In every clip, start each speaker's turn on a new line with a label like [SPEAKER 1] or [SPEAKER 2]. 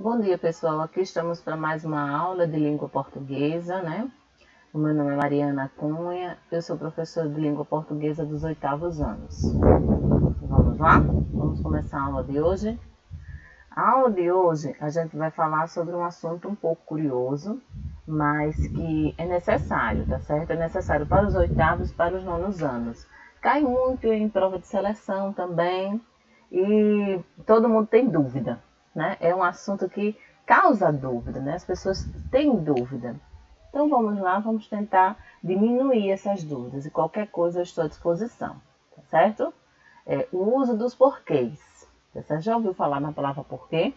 [SPEAKER 1] Bom dia, pessoal. Aqui estamos para mais uma aula de língua portuguesa, né? O meu nome é Mariana Cunha, eu sou professora de língua portuguesa dos 8º anos. Vamos lá? Vamos começar a aula de hoje? A aula de hoje a gente vai falar sobre um assunto um pouco curioso, mas que é necessário, tá certo? É necessário para os 8º e para os 9º anos. Cai muito em prova de seleção também e todo mundo tem dúvida, né? É um assunto que causa dúvida, né? As pessoas têm dúvida. Então vamos lá, vamos tentar diminuir essas dúvidas e qualquer coisa eu estou à disposição, tá certo? O uso dos porquês. Você já ouviu falar na palavra porquê?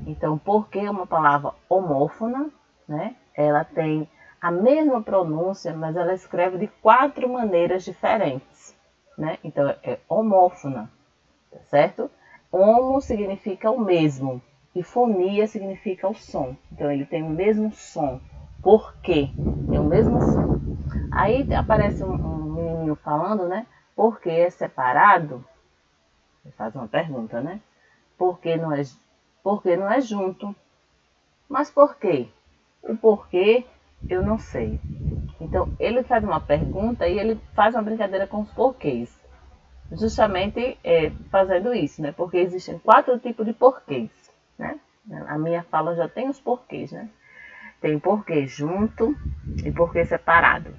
[SPEAKER 1] Então, porquê é uma palavra homófona, né? Ela tem a mesma pronúncia, mas ela escreve de 4 maneiras diferentes, né? Então, é homófona, tá certo? Homo significa o mesmo e fonia significa o som. Então, ele tem o mesmo som. Porquê? Tem o mesmo som. Aí aparece um menininho falando, né? Porquê é separado? Ele faz uma pergunta, né? Porque não é junto. Mas por quê? O porquê eu não sei. Então, ele faz uma pergunta e ele faz uma brincadeira com os porquês. Justamente fazendo isso, né? Porque existem 4 tipos de porquês, né? A minha fala já tem os porquês, né? Tem porquê junto e porquê separado.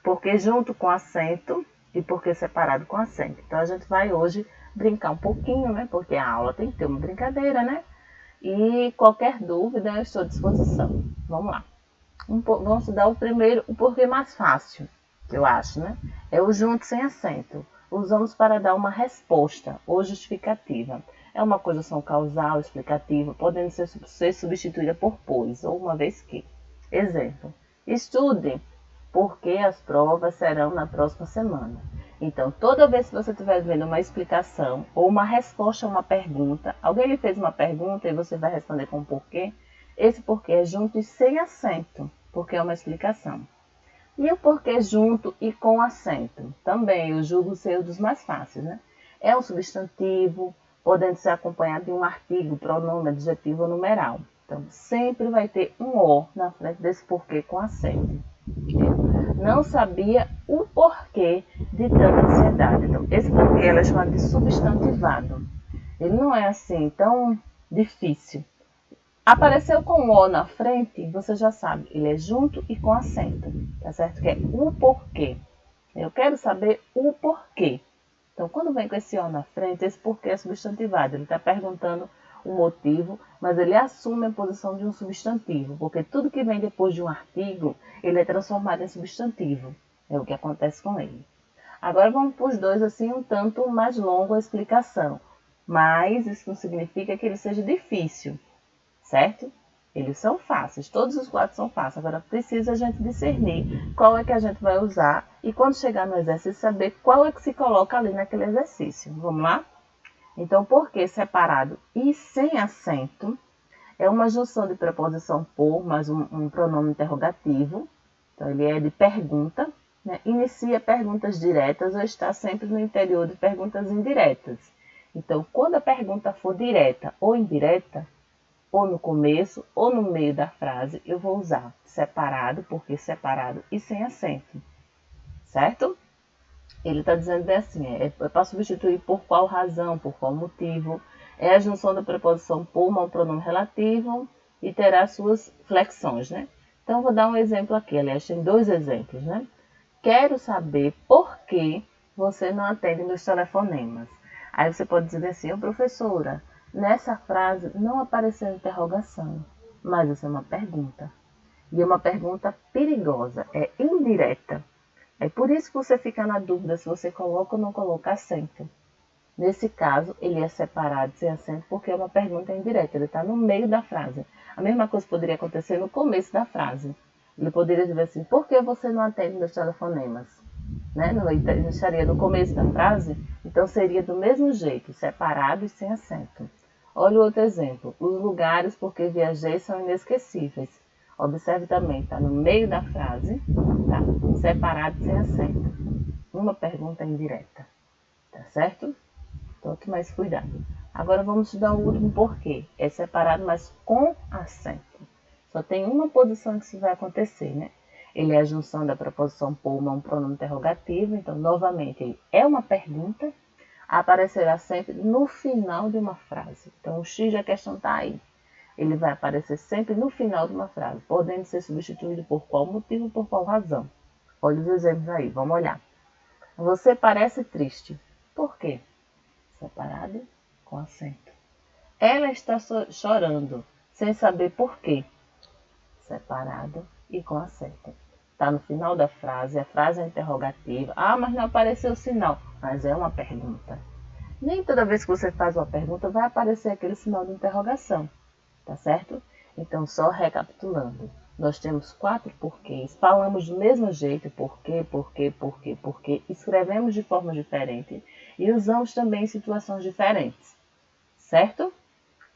[SPEAKER 1] Porquê junto com acento e porquê separado com acento. Então, a gente vai hoje brincar um pouquinho, né? Porque a aula tem que ter uma brincadeira, né? E qualquer dúvida eu estou à disposição. Vamos lá. Vamos estudar o primeiro, o porquê mais fácil, que eu acho, né? É o junto sem acento. Usamos para dar uma resposta ou justificativa. É uma conjunção causal, explicativa, podendo ser substituída por pois, ou uma vez que. Exemplo. Estude, porque as provas serão na próxima semana. Então, toda vez que você estiver vendo uma explicação ou uma resposta a uma pergunta, alguém lhe fez uma pergunta e você vai responder com porquê, esse porquê é junto e sem acento, porque é uma explicação. E o porquê junto e com acento? Também eu julgo ser um dos mais fáceis, né? É um substantivo, podendo ser acompanhado de um artigo, pronome, adjetivo ou numeral. Então, sempre vai ter um O na frente desse porquê com acento. Não sabia o porquê de tanta ansiedade. Então, esse porquê é chamado de substantivado. Ele não é assim tão difícil. Apareceu com o na frente, você já sabe, ele é junto e com acento, tá certo? Que é o porquê. Eu quero saber o porquê. Então, quando vem com esse o na frente, esse porquê é substantivado. Ele está perguntando o motivo, mas ele assume a posição de um substantivo, porque tudo que vem depois de um artigo, ele é transformado em substantivo. É o que acontece com ele. Agora vamos para os dois assim um tanto mais longo a explicação. Mas isso não significa que ele seja difícil, certo? Eles são fáceis, todos os 4 são fáceis. Agora precisa a gente discernir qual é que a gente vai usar e quando chegar no exercício saber qual é que se coloca ali naquele exercício. Vamos lá? Então, porquê separado e sem acento é uma junção de preposição por mais um pronome interrogativo. Então, ele é de pergunta, né? Inicia perguntas diretas ou está sempre no interior de perguntas indiretas. Então, quando a pergunta for direta ou indireta, ou no começo ou no meio da frase, eu vou usar separado, porque separado e sem acento, certo? Ele está dizendo bem assim, é para substituir por qual razão, por qual motivo. É a junção da preposição por mais um pronome relativo e terá suas flexões, né? Então, vou dar um exemplo aqui, aliás, tem 2 exemplos, né? Quero saber por que você não atende meus telefonemas. Aí você pode dizer assim, professora, nessa frase não apareceu interrogação, mas isso é uma pergunta. E é uma pergunta perigosa, é indireta. É por isso que você fica na dúvida se você coloca ou não coloca acento. Nesse caso, ele é separado sem acento porque é uma pergunta indireta, ele está no meio da frase. A mesma coisa poderia acontecer no começo da frase. Ele poderia dizer assim, por que você não atende meus telefonemas? Né? Ele estaria no começo da frase, então seria do mesmo jeito, separado e sem acento. Olha o outro exemplo. Os lugares por que viajei são inesquecíveis. Observe também, está no meio da frase, tá? Separado e sem acento. Uma pergunta indireta, tá certo? Então, tome mais cuidado. Agora vamos estudar o último porquê. É separado, mas com acento. Só tem uma posição que isso vai acontecer, né? Ele é a junção da preposição por a um pronome interrogativo. Então, novamente, ele é uma pergunta. Aparecerá sempre no final de uma frase. Então, o X da questão está aí. Ele vai aparecer sempre no final de uma frase, podendo ser substituído por qual motivo, por qual razão. Olha os exemplos aí, vamos olhar. Você parece triste. Por quê? Separado com acento. Ela está chorando, sem saber por quê. Separado e com acento. Está no final da frase, a frase é interrogativa. Ah, mas não apareceu o sinal. Mas é uma pergunta. Nem toda vez que você faz uma pergunta vai aparecer aquele sinal de interrogação. Tá certo? Então, só recapitulando. Nós temos 4 porquês. Falamos do mesmo jeito, porquê, porquê, porquê, porquê. Escrevemos de forma diferente e usamos também em situações diferentes. Certo?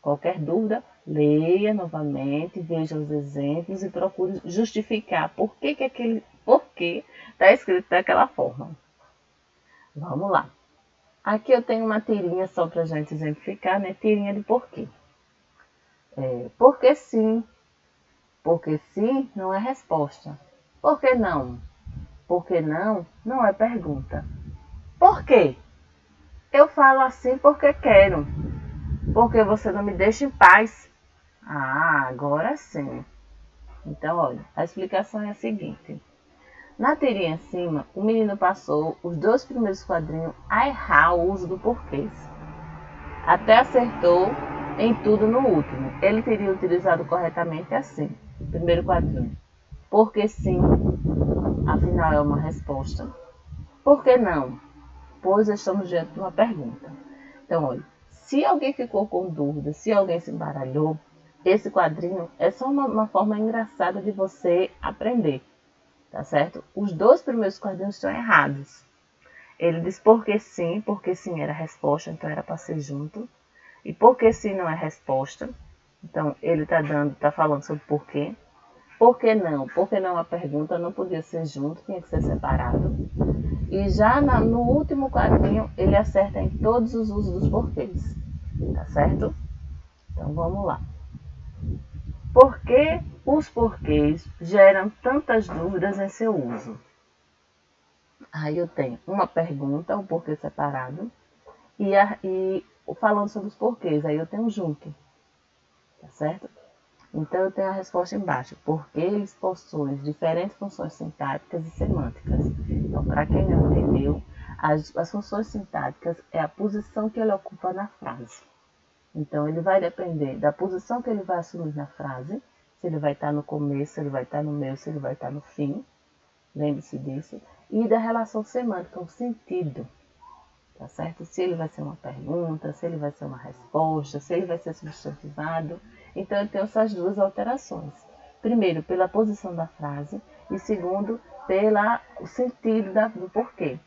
[SPEAKER 1] Qualquer dúvida, leia novamente, veja os exemplos e procure justificar por que aquele porquê está escrito daquela forma. Vamos lá. Aqui eu tenho uma tirinha só para a gente exemplificar, né? Tirinha de porquê. Porque sim. Porque sim não é resposta. Por que não? Porque não não é pergunta. Por quê? Eu falo assim porque quero. Porque você não me deixa em paz. Ah, agora sim. Então, olha, a explicação é a seguinte. Na tirinha acima, o menino passou os 2 primeiros quadrinhos a errar o uso do porquês. Até acertou em tudo no último. Ele teria utilizado corretamente assim. Primeiro quadrinho. Porque sim, afinal é uma resposta. Por que não? Pois estamos diante de uma pergunta. Então, olha, se alguém ficou com dúvida, se alguém se embaralhou, esse quadrinho é só uma forma engraçada de você aprender, tá certo? Os 2 primeiros quadrinhos estão errados. Ele diz porque sim era resposta, então era para ser junto. E porque sim não é resposta, então ele está falando sobre porquê. Por que não? Porque não a pergunta não podia ser junto, tinha que ser separado. E já no último quadrinho, ele acerta em todos os usos dos porquês. Tá certo? Então vamos lá. Por que os porquês geram tantas dúvidas em seu uso? Aí eu tenho uma pergunta, um porquê separado, e falando sobre os porquês, aí eu tenho junto. Tá certo? Então, eu tenho a resposta embaixo. Porque eles possuem diferentes funções sintáticas e semânticas. Então, para quem não entendeu, as funções sintáticas é a posição que ele ocupa na frase. Então, ele vai depender da posição que ele vai assumir na frase, se ele vai estar no começo, se ele vai estar no meio, se ele vai estar no fim. Lembre-se disso. E da relação semântica, o sentido. Tá certo? Se ele vai ser uma pergunta, se ele vai ser uma resposta, se ele vai ser substantivado. Então, eu tenho essas 2 alterações. Primeiro, pela posição da frase e segundo, pelo sentido do porquê.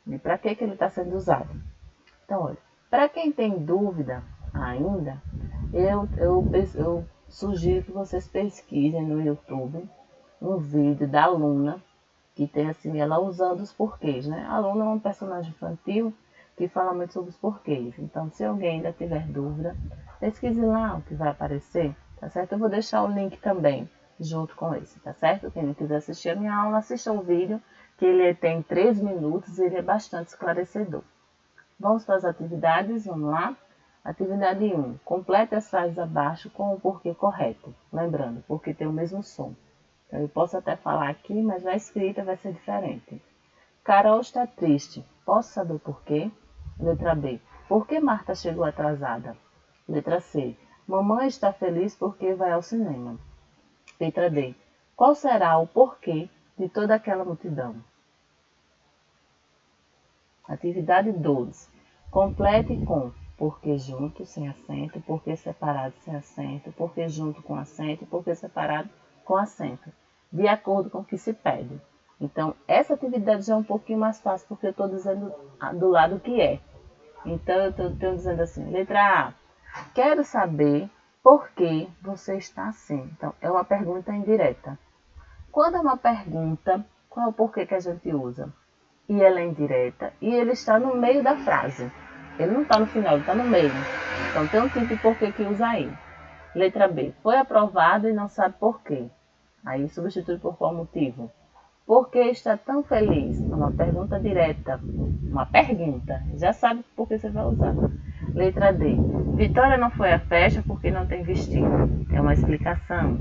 [SPEAKER 1] E para que ele está sendo usado. Então, olha, para quem tem dúvida ainda, eu sugiro que vocês pesquisem no YouTube um vídeo da aluna que tem assim, ela usando os porquês, né? A aluna é um personagem infantil que fala muito sobre os porquês. Então, se alguém ainda tiver dúvida, pesquise lá o que vai aparecer, tá certo? Eu vou deixar o link também, junto com esse, tá certo? Quem não quiser assistir a minha aula, assista o vídeo, que ele tem 3 minutos e ele é bastante esclarecedor. Vamos para as atividades, vamos lá? Atividade 1. Complete as frases abaixo com o porquê correto. Lembrando, porque tem o mesmo som. Então, eu posso até falar aqui, mas na escrita vai ser diferente. Carol está triste. Posso saber por quê? Letra B. Por que Marta chegou atrasada? Letra C. Mamãe está feliz porque vai ao cinema. Letra D. Qual será o porquê de toda aquela multidão? Atividade 12. Complete com porque junto, sem acento, porque separado, sem acento, porque junto com acento, porque separado, com acento, de acordo com o que se pede. Então, essa atividade já é um pouquinho mais fácil, porque eu estou dizendo do lado que é. Então, eu estou dizendo assim, letra A, quero saber por que você está assim. Então, é uma pergunta indireta. Quando é uma pergunta, qual é o porquê que a gente usa? E ela é indireta, e ele está no meio da frase. Ele não está no final, ele está no meio. Então tem um tipo de porquê que usa aí. Letra B. Foi aprovado e não sabe por quê. Aí substitui por qual motivo? Por que está tão feliz? Uma pergunta direta. Uma pergunta. Já sabe por que você vai usar. Letra D. Vitória não foi à festa porque não tem vestido. É uma explicação.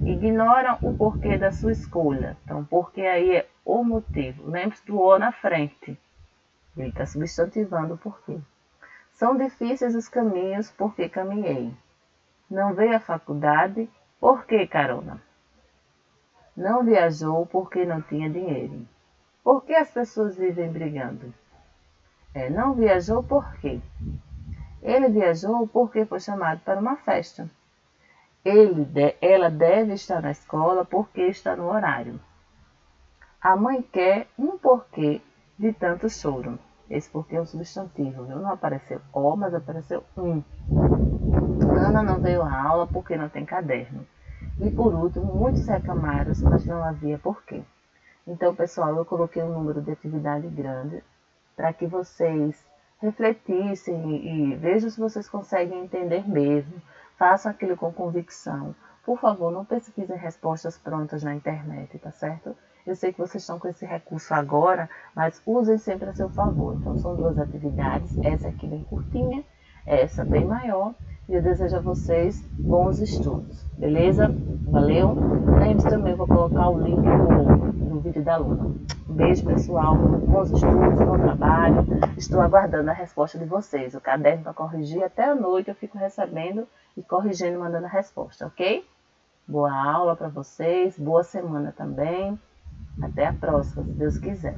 [SPEAKER 1] Ignoram o porquê da sua escolha. Então, porque aí é o motivo. Lembre-se do O na frente. Ele está substantivando o porquê. São difíceis os caminhos porque caminhei. Não veio à faculdade porque carona. Não viajou porque não tinha dinheiro. Por que as pessoas vivem brigando? Não viajou por quê? Ele viajou porque foi chamado para uma festa. Ela deve estar na escola porque está no horário. A mãe quer um porquê de tanto choro. Esse porquê é um substantivo, viu? Não apareceu o, mas apareceu um. Ana não veio à aula porque não tem caderno. E por último, muitos reclamaram, mas não havia porquê. Então, pessoal, eu coloquei um número de atividade grande para que vocês refletissem e vejam se vocês conseguem entender mesmo. Façam aquilo com convicção. Por favor, não pesquisem respostas prontas na internet, tá certo? Eu sei que vocês estão com esse recurso agora, mas usem sempre a seu favor. Então, são 2 atividades, essa aqui bem curtinha, essa bem maior. E eu desejo a vocês bons estudos, beleza? Valeu? Lembre-se também, vou colocar o link no vídeo da aluna. Um beijo, pessoal. Bons estudos, bom trabalho. Estou aguardando a resposta de vocês. O caderno para corrigir, até a noite eu fico recebendo e corrigindo, mandando a resposta, ok? Boa aula para vocês, boa semana também. Até a próxima, se Deus quiser.